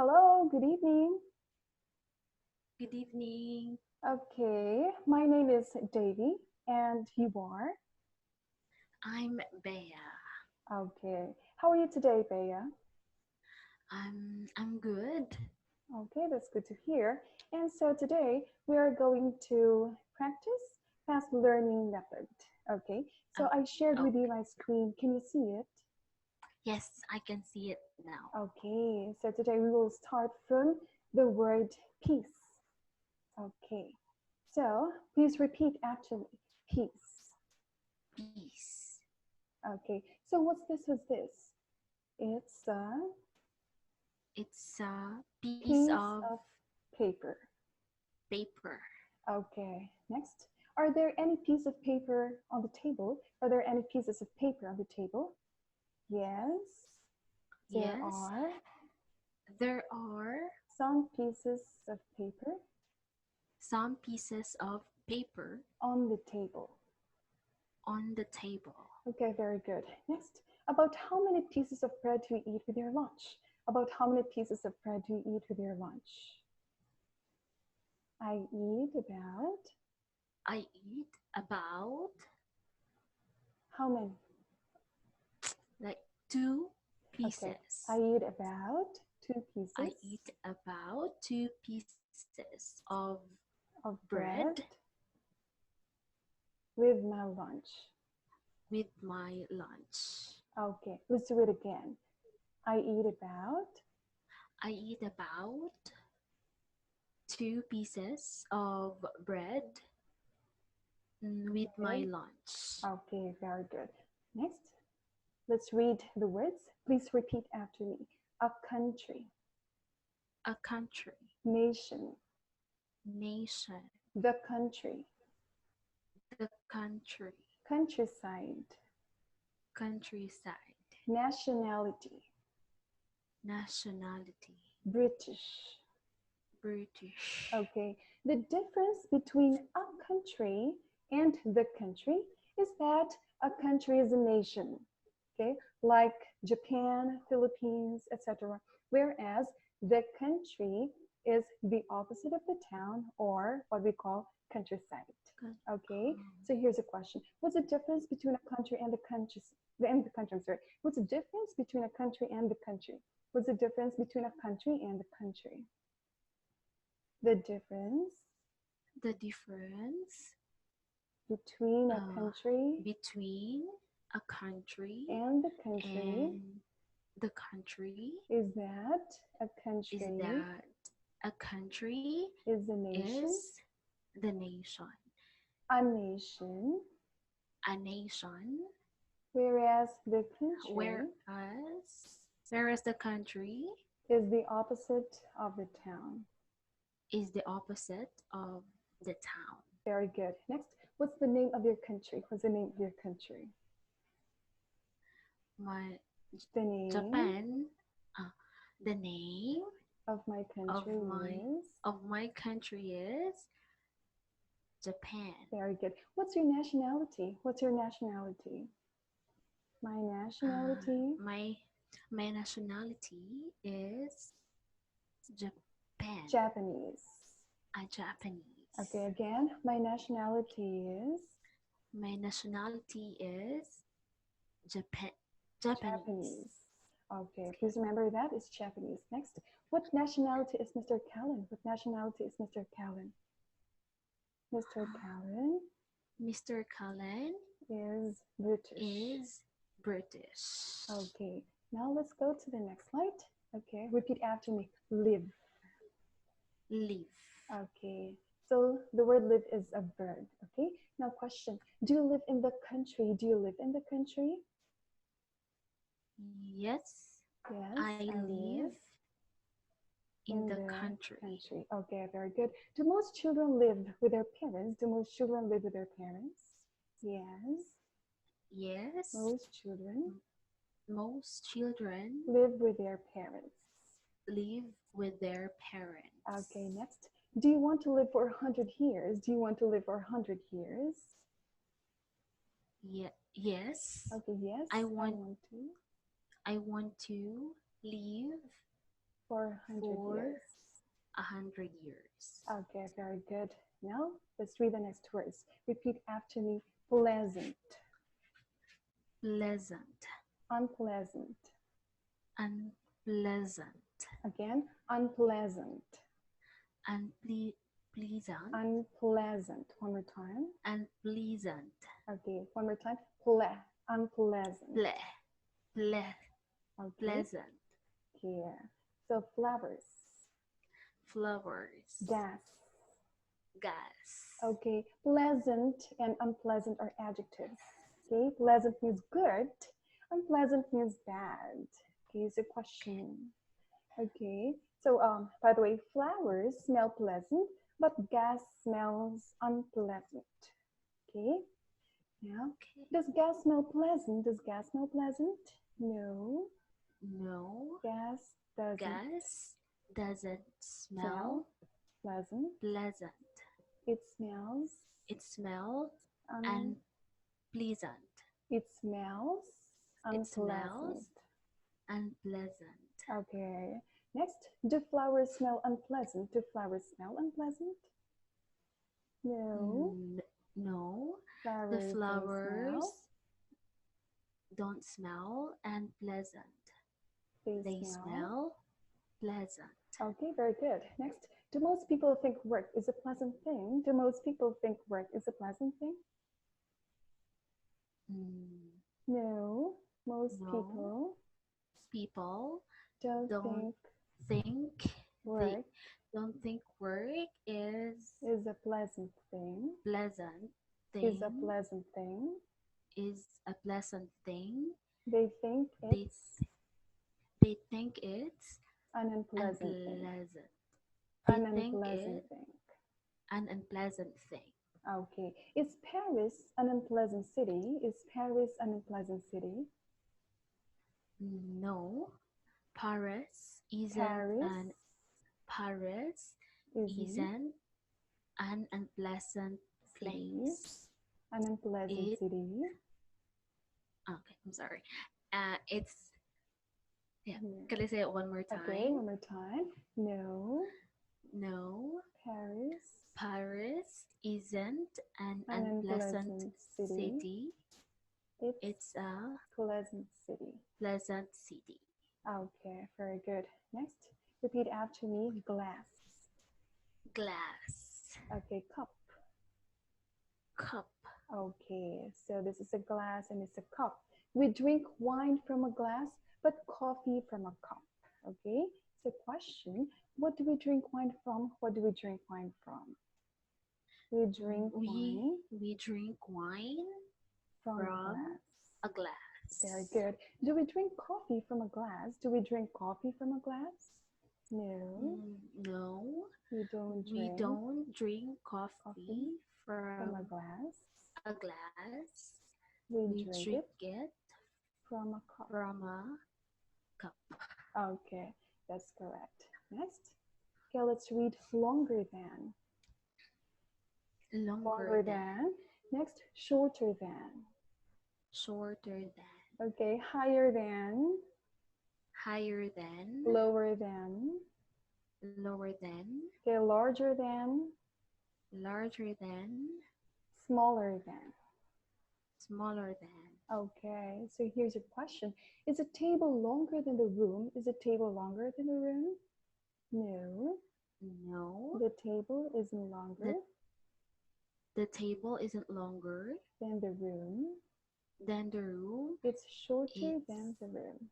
Hello, good evening. Good evening. Okay, my name is Davy, and you are? I'm Bea. Okay, how are you today, Bea? I'm good. Okay, that's good to hear. And so today we are going to practice fast learning method. Okay, so Oh, I shared oh, with you my screen. Can you see it? yes, I can see it now. Okay, so today we will start from the word peace. Okay, so please repeat after me. Peace. Peace. Okay, so what's this? What's this? It's a It's a piece piece of of paper. paper. Okay, next. Are there any piece of paper on the table? Are there any pieces of paper on the table? Yes, there Yes, are there are some pieces of paper some pieces of paper on the table. on the table. Okay, very good. Next, about how many pieces of bread do you eat with your lunch? About how many pieces of bread do you eat with your lunch? I eat about I eat about how many? like two Okay, pieces. I eat about two I pieces eat about two pieces of of bread bread with my lunch. with my lunch. Okay, let's do it again. I eat about, I eat about two pieces of bread with my okay, lunch. okay, very good. Next, let's read the words. Please repeat after me. A country, A country, nation, nation, the country, the country, countryside, countryside, nationality, nationality, British. British. Okay, the difference between a country and the country is that a country is a nation, okay, like Japan, Philippines, etc. Whereas the country is the opposite of the town or what we call countryside. Okay, so here's a question: what's the difference between a country and the country? And the country, I'm sorry. What's the difference between a country and the country? What's the difference between a country and the country? The difference The difference between a country between a country and the country and the country is that a is country that a country is a nation, is the nation. a nation, A nation, whereas the country whereas the country is the opposite of the town. is the opposite of the town. Very good. Next, what's the name of your country? What's the name of your country? My The name Japan, uh, the name of my of country my is of my country is Japan. very good. What's your nationality? What's your nationality? My nationality, My nationality is Japan. Japanese. A Japanese. Okay, again, my nationality is My nationality is Japan. Japanese. Japanese. Okay, please remember that it's Japanese. Next, what nationality is Mr. Callan? What nationality is Mr. Callan? Mr. Callan Mr. Cullen is British. is British. Okay, now let's go to the next slide. Okay, repeat after me. Live. Live. Okay, so the word live is a verb. Okay, now question: do you live in the country? Do you live in the country? Yes, Yes, I I live live in in the the country. country. Okay, very good. Do most children live with their parents? Do most children live with their parents? Yes, Yes, most children most children live with their parents. live with their parents. Okay, next. Do you want to live for 100 years? Do you want to live for 100 years? Yes, Okay, yes, I I want want to. I want to live 400 For years. 100 years. Okay, very good. Now let's read the next words. Repeat after me. Pleasant, Pleasant, unpleasant. unpleasant, Again, unpleasant, pleasant, unpleasant. One more time. unpleasant, Okay, one more time. Unpleasant. Okay. pleasant, Here. So flowers, flowers, gas. gas. Okay, pleasant and unpleasant are adjectives. Okay, pleasant means good, unpleasant means bad. Okay, it's a question. Okay, so by the way, flowers smell pleasant, but gas smells unpleasant. Okay, now, Okay. does gas smell pleasant? Does gas smell pleasant? No, No, gas doesn't gas doesn't smell pleasant. pleasant. It smells It smells un- unpleasant. it smells It unpleasant. smells unpleasant. Okay. Next, do flowers smell unpleasant? Do flowers smell unpleasant? No. No, Flowers the don't flowers smell. don't smell unpleasant. They They smell. smell pleasant. Okay, very good. Next, do most people think work is a pleasant thing? Do most people think work is a pleasant thing? No. Most No. People don't don't think think work don't think work is is a pleasant thing. pleasant Is a thing. pleasant thing. Is a pleasant thing. They think They it's they think it's an unpleasant thing. unpleasant. An They think unpleasant it thing. an unpleasant thing. Okay. Is Paris an unpleasant city? Is Paris an unpleasant city? No, Paris isn't Paris an Paris isn't an unpleasant place. an unpleasant city. Okay, I'm sorry. It's Here. Can I say it one more time? Okay, one more time. No, No, Paris Paris isn't an an unpleasant city. It's a pleasant city. pleasant city. Okay, very good. Next, repeat after me. Glass. Glass. Okay, cup. Cup. Okay, so this is a glass and it's a cup. We drink wine from a glass, but coffee from a cup. Okay, so question, what do we drink wine from? What do we drink wine from? We drink wine We drink wine from a glass. Very good. Do we drink coffee from a glass? Do we drink coffee from a glass? No. No. We don't drink coffee from a glass. A glass. We drink it from a cup. Cup. Okay, that's correct. Next. Okay, let's read longer than. Longer than. Next, shorter than. Shorter than. Okay, higher than. Higher than. Lower than. Lower than. Okay, larger than. Larger than. Smaller than. Smaller than. Okay, so here's a question. Is a table longer than the room? Is a table longer than the room? No. No. The table isn't longer. The table isn't longer than the room. It's shorter than the room.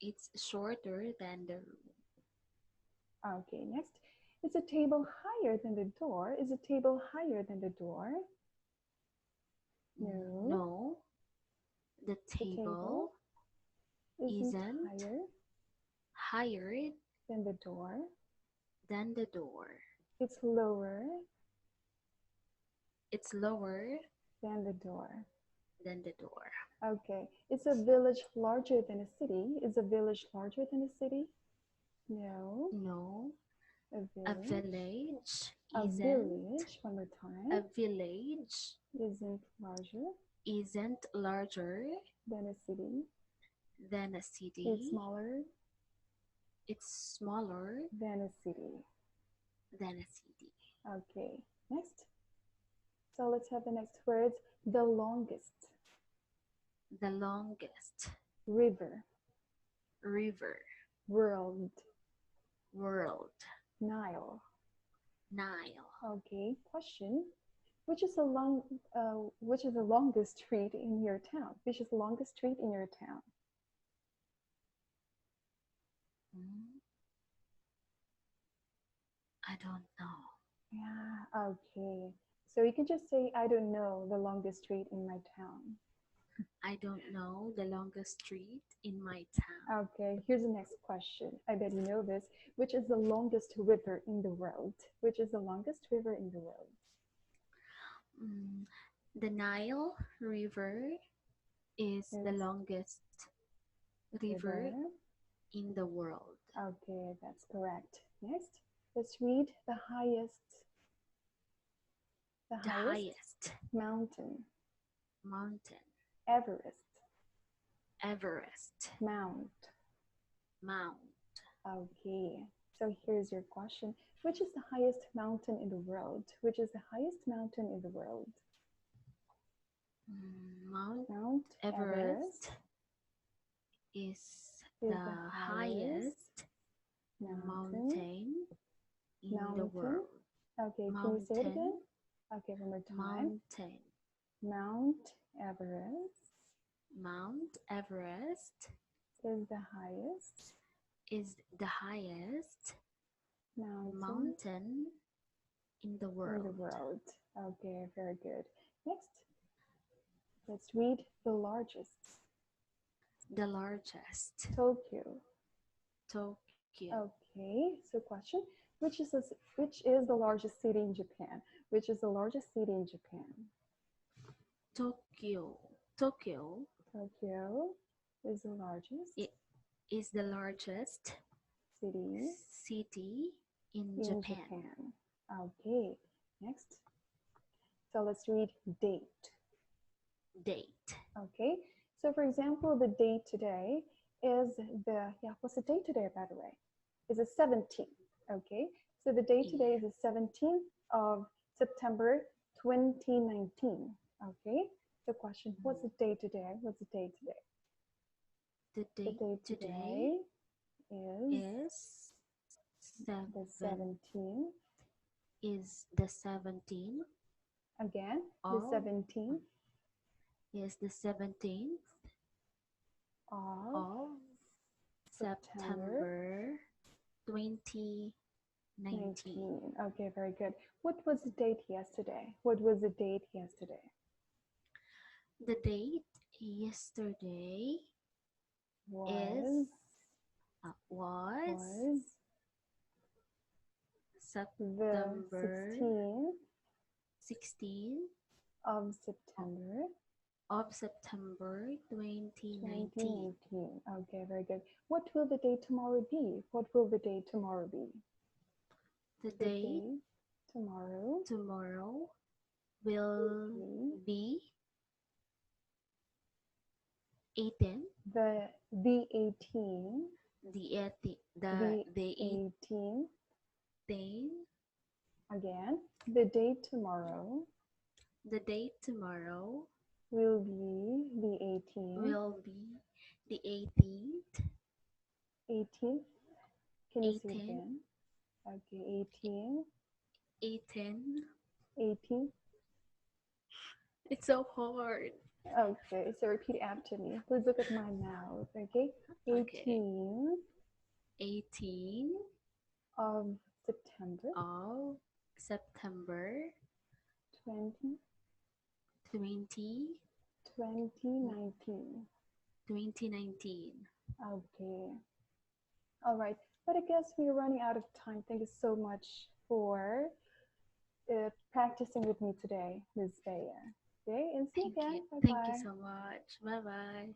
It's shorter than the room. Okay, next. Is a table higher than the door? Is a table higher than the door? No. No. The table isn't higher than the door. It's lower than the door. Okay. Is a village larger than a city? Is a village larger than a city? No. No. A village. One more time. A village isn't larger than a city. It's smaller It's smaller than a city. than a city. Okay, next. So let's have the next words. The longest. The longest River. river, World. world, Nile. Nile. Okay, question. Which is the longest street in your town? Which is the longest street in your town? I don't know. Yeah, okay. So you can just say, I don't know the longest street in my town. I don't know the longest street in my town. Okay, here's the next question. I bet you know this. Which is the longest river in the world? Which is the longest river in the world? The Nile River is the longest river in the world. Okay, that's correct. Next, let's read the highest. The highest mountain. Mountain. Everest. Everest. Mount. Mount. Okay, so here's your question. Which is the highest mountain in the world? Which is the highest mountain in the world? Mount Everest is the highest mountain in the world. Okay, can you say it again? Okay, one more time. Mountain. Mount Everest. Mount Everest is the highest. Is the highest mountain in the world. In the world. Okay, very good. Next, let's read the largest. The largest. Tokyo. Tokyo. Okay, so question. Which is the largest city in Japan? Which is the largest city in Japan? Tokyo. Tokyo. Tokyo is the largest. It is the largest city in Japan. Okay, next. So let's read date. Date. Okay, so for example, the date today is what's the date today, by the way? Is the 17th. Okay, so the date today is the 17th of September 2019. Okay, the question, what's the date today? What's the date today? The date today is the 17th. Is the 17th. Again, the 17th. Is the 17th of September 2019. Okay, very good. What was the date yesterday? What was the date yesterday? The date yesterday was September 16th of September of September 2019. Okay, very good. What will the day tomorrow be? What will the day tomorrow be? The day tomorrow will be 18. The 18. The 18. Again, the day tomorrow. The day tomorrow will be the 18th. Will be the 18th. 18th. Can you say it again? Okay, 18. 18. It's so hard. Okay, so repeat after me. Please look at my mouth, okay? 18. 18 of September. 2019. 2019. Okay. All right. But I guess we're running out of time. Thank you so much for practicing with me today, Ms. Bea. Okay, and see you again. Thank you so much. Bye-bye.